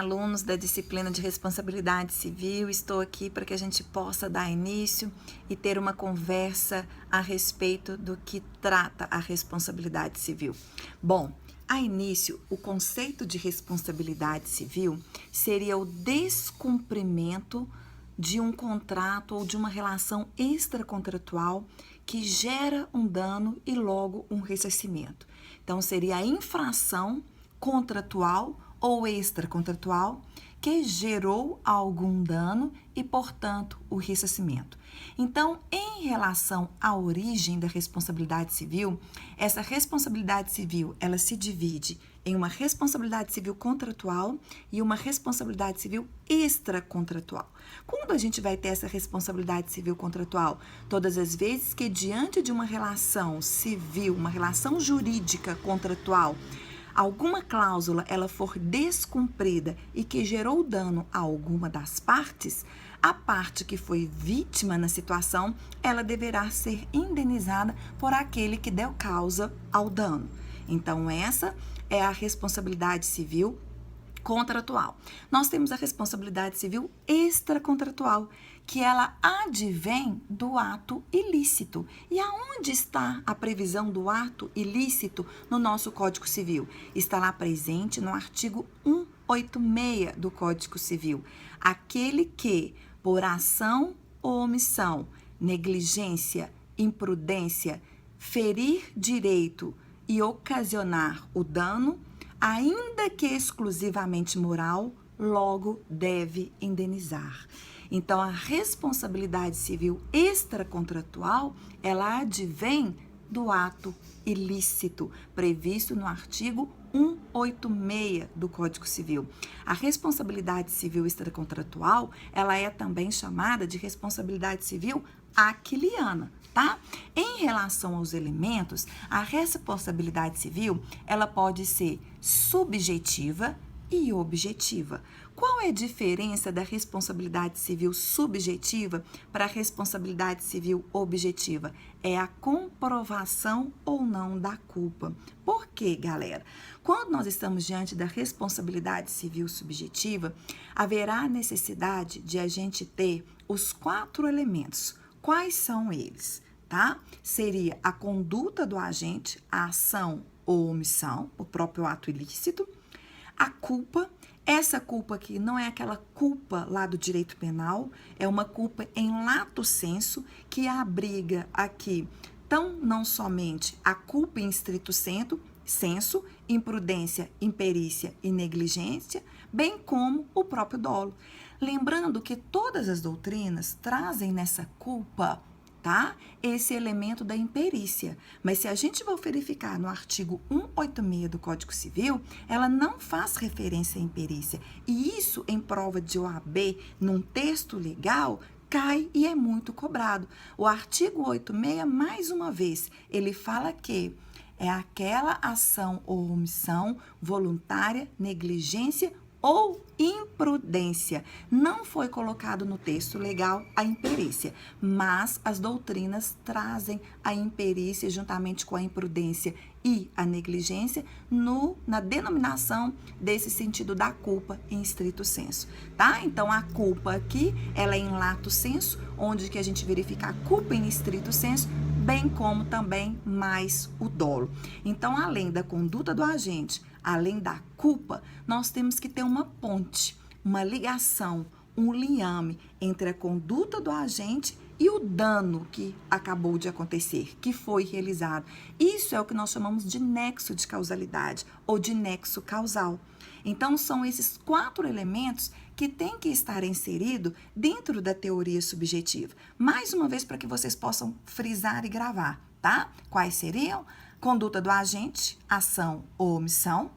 alunos da disciplina de responsabilidade civil. Estou aqui para que a gente possa dar início e ter uma conversa a respeito do que trata a responsabilidade civil. Bom, a início, o conceito de responsabilidade civil seria o descumprimento de um contrato ou de uma relação extracontratual que gera um dano e logo um ressarcimento. Então, seria a infração contratual ou extracontratual que gerou algum dano e, portanto, o ressarcimento. Então, em relação à origem da responsabilidade civil, essa responsabilidade civil, ela se divide em uma responsabilidade civil contratual e uma responsabilidade civil extracontratual. Quando a gente vai ter essa responsabilidade civil contratual? Todas as vezes que diante de uma relação civil, uma relação jurídica contratual, alguma cláusula ela for descumprida e que gerou dano a alguma das partes, a parte que foi vítima na situação, ela deverá ser indenizada por aquele que deu causa ao dano. Então, essa é a responsabilidade civil contratual. Nós temos a responsabilidade civil extracontratual, que ela advém do ato ilícito. E aonde está a previsão do ato ilícito no nosso Código Civil? Está lá presente no artigo 186 do Código Civil. Aquele que, por ação ou omissão, negligência, imprudência, ferir direito e ocasionar o dano, ainda que exclusivamente moral, logo deve indenizar. Então, a responsabilidade civil extracontratual, ela advém do ato ilícito, previsto no artigo 186 do Código Civil. A responsabilidade civil extracontratual, ela é também chamada de responsabilidade civil aquiliana, tá? Em relação aos elementos, a responsabilidade civil, ela pode ser subjetiva e objetiva. Qual é a diferença da responsabilidade civil subjetiva para a responsabilidade civil objetiva? É a comprovação ou não da culpa. Por quê, galera? Quando nós estamos diante da responsabilidade civil subjetiva, haverá necessidade de a gente ter os 4 elementos. Quais são eles? Tá? Seria a conduta do agente, a ação ou omissão, o próprio ato ilícito, a culpa. Essa culpa aqui não é aquela culpa lá do direito penal, é uma culpa em lato sensu, que abriga aqui não somente a culpa em estrito sensu, imprudência, imperícia e negligência, bem como o próprio dolo. Lembrando que todas as doutrinas trazem nessa culpa, tá? Esse elemento da imperícia. Mas se a gente for verificar no artigo 186 do Código Civil, ela não faz referência à imperícia. E isso, em prova de OAB, num texto legal, cai e é muito cobrado. O artigo 86, mais uma vez, ele fala que é aquela ação ou omissão voluntária, negligência ou imprudência. Não foi colocado no texto legal a imperícia, mas as doutrinas trazem a imperícia juntamente com a imprudência e a negligência na denominação desse sentido da culpa em estrito sensu, tá? Então, a culpa aqui, ela é em lato sensu, onde que a gente verifica a culpa em estrito sensu, bem como também mais o dolo. Então, além da conduta do agente, além da culpa, nós temos que ter uma ponte, uma ligação, um liame entre a conduta do agente e o dano que acabou de acontecer, que foi realizado. Isso é o que nós chamamos de nexo de causalidade ou de nexo causal. Então, são esses 4 elementos que têm que estar inseridos dentro da teoria subjetiva. Mais uma vez, para que vocês possam frisar e gravar, tá? Quais seriam? Conduta do agente, ação ou omissão,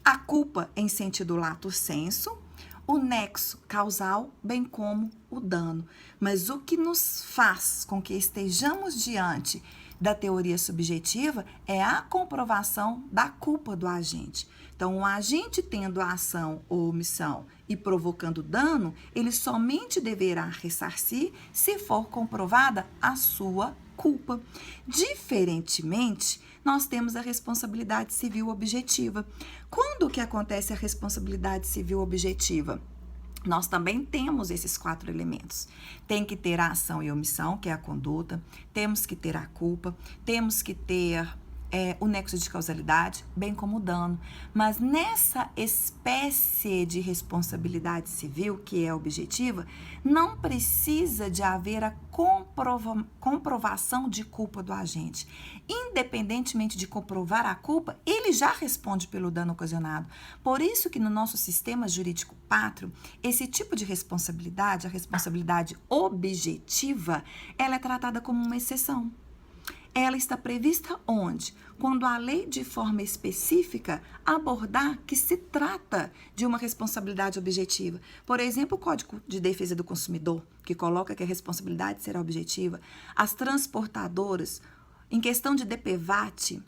a culpa em sentido lato sensu, o nexo causal, bem como o dano. Mas o que nos faz com que estejamos diante da teoria subjetiva é a comprovação da culpa do agente. Então, o agente tendo a ação ou omissão e provocando dano, ele somente deverá ressarcir se for comprovada a sua culpa. Diferentemente, nós temos a responsabilidade civil objetiva. Quando que acontece a responsabilidade civil objetiva? Nós também temos esses 4 elementos. Tem que ter a ação e omissão, que é a conduta, temos que ter a culpa, temos que ter o nexo de causalidade, bem como o dano. Mas nessa espécie de responsabilidade civil, que é objetiva, não precisa de haver a comprovação de culpa do agente. Independentemente de comprovar a culpa, ele já responde pelo dano ocasionado. Por isso que no nosso sistema jurídico pátrio, esse tipo de responsabilidade, a responsabilidade objetiva, ela é tratada como uma exceção. Ela está prevista onde? Quando a lei, de forma específica, abordar que se trata de uma responsabilidade objetiva. Por exemplo, o Código de Defesa do Consumidor, que coloca que a responsabilidade será objetiva. As transportadoras, em questão de DPVAT,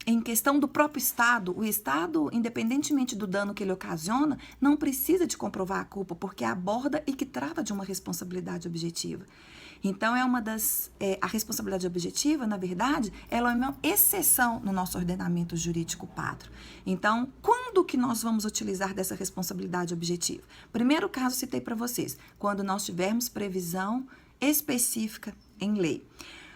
em questão do próprio Estado, o Estado, independentemente do dano que ele ocasiona, não precisa de comprovar a culpa, porque aborda e que trata de uma responsabilidade objetiva. Então, a responsabilidade objetiva, na verdade, ela é uma exceção no nosso ordenamento jurídico pátrio. Então, quando que nós vamos utilizar dessa responsabilidade objetiva? Primeiro caso, citei para vocês, quando nós tivermos previsão específica em lei.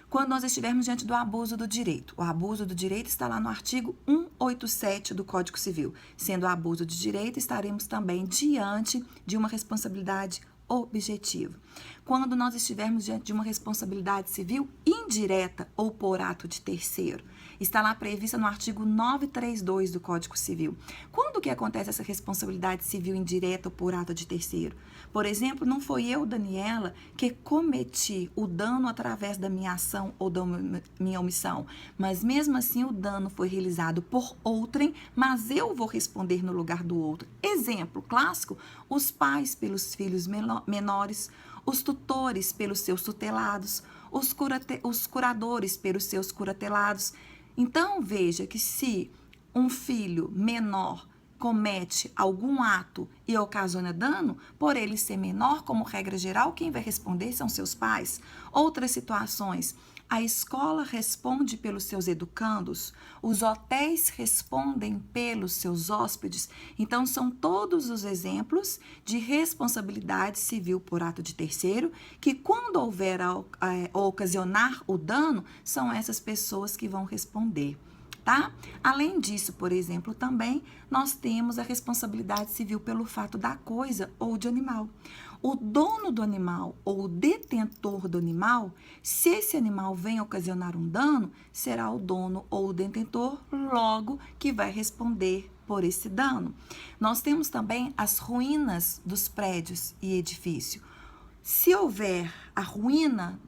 Quando nós estivermos diante do abuso do direito. O abuso do direito está lá no artigo 187 do Código Civil. Sendo abuso de direito, estaremos também diante de uma responsabilidade objetiva. Quando nós estivermos diante de uma responsabilidade civil indireta ou por ato de terceiro, está lá prevista no artigo 932 do Código Civil. Quando que acontece essa responsabilidade civil indireta ou por ato de terceiro? Por exemplo, não foi eu, Daniela, que cometi o dano através da minha ação ou da minha omissão, mas mesmo assim o dano foi realizado por outrem, mas eu vou responder no lugar do outro. Exemplo clássico, os pais pelos filhos menores, os tutores pelos seus tutelados, os curadores pelos seus curatelados. Então, veja que se um filho menor comete algum ato e ocasiona dano, por ele ser menor, como regra geral, quem vai responder são seus pais. Outras situações, a escola responde pelos seus educandos, os hotéis respondem pelos seus hóspedes. Então, são todos os exemplos de responsabilidade civil por ato de terceiro, que quando houver a ocasionar o dano, são essas pessoas que vão responder. Tá? Além disso, por exemplo, também nós temos a responsabilidade civil pelo fato da coisa ou de animal. O dono do animal ou o detentor do animal, se esse animal vem ocasionar um dano, será o dono ou o detentor logo que vai responder por esse dano. Nós temos também as ruínas dos prédios e edifícios. Se houver a ruína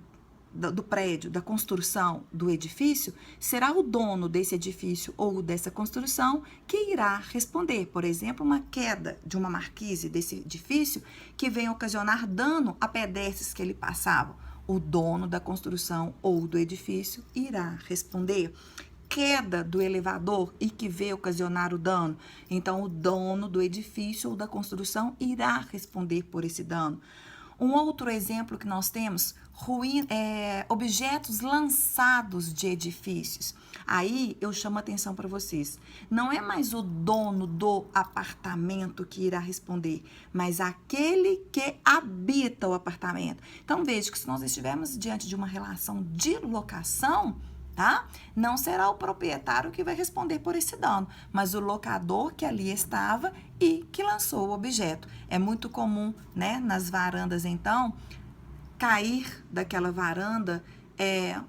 do prédio, da construção do edifício, será o dono desse edifício ou dessa construção que irá responder. Por exemplo, uma queda de uma marquise desse edifício que venha ocasionar dano a pedestres que ele passava. O dono da construção ou do edifício irá responder. Queda do elevador e que veio ocasionar o dano. Então, o dono do edifício ou da construção irá responder por esse dano. Um outro exemplo que nós temos, objetos lançados de edifícios. Aí eu chamo a atenção para vocês. Não é mais o dono do apartamento que irá responder, mas aquele que habita o apartamento. Então veja que se nós estivermos diante de uma relação de locação, tá? Não será o proprietário que vai responder por esse dano, mas o locador que ali estava e que lançou o objeto. É muito comum, né, nas varandas, então, cair daquela varanda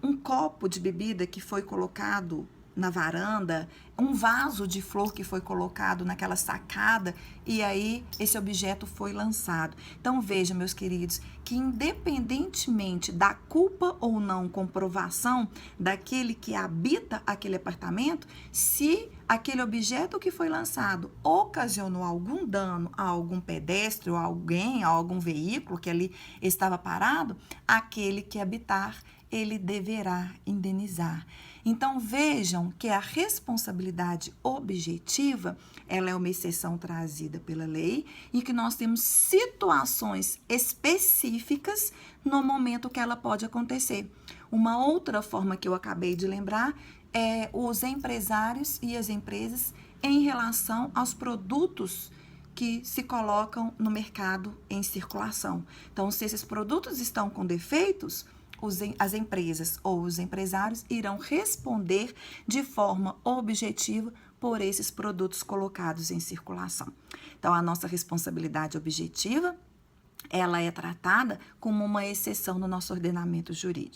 um copo de bebida que foi colocado na varanda, um vaso de flor que foi colocado naquela sacada e aí esse objeto foi lançado. Então vejam, meus queridos, que independentemente da culpa ou não comprovação daquele que habita aquele apartamento, se aquele objeto que foi lançado ocasionou algum dano a algum pedestre ou a alguém, a algum veículo que ali estava parado, aquele que habitar ele deverá indenizar. Então, vejam que a responsabilidade objetiva, ela é uma exceção trazida pela lei e que nós temos situações específicas no momento que ela pode acontecer. Uma outra forma que eu acabei de lembrar é os empresários e as empresas em relação aos produtos que se colocam no mercado em circulação. Então, se esses produtos estão com defeitos, as empresas ou os empresários irão responder de forma objetiva por esses produtos colocados em circulação. Então, a nossa responsabilidade objetiva, ela é tratada como uma exceção no nosso ordenamento jurídico.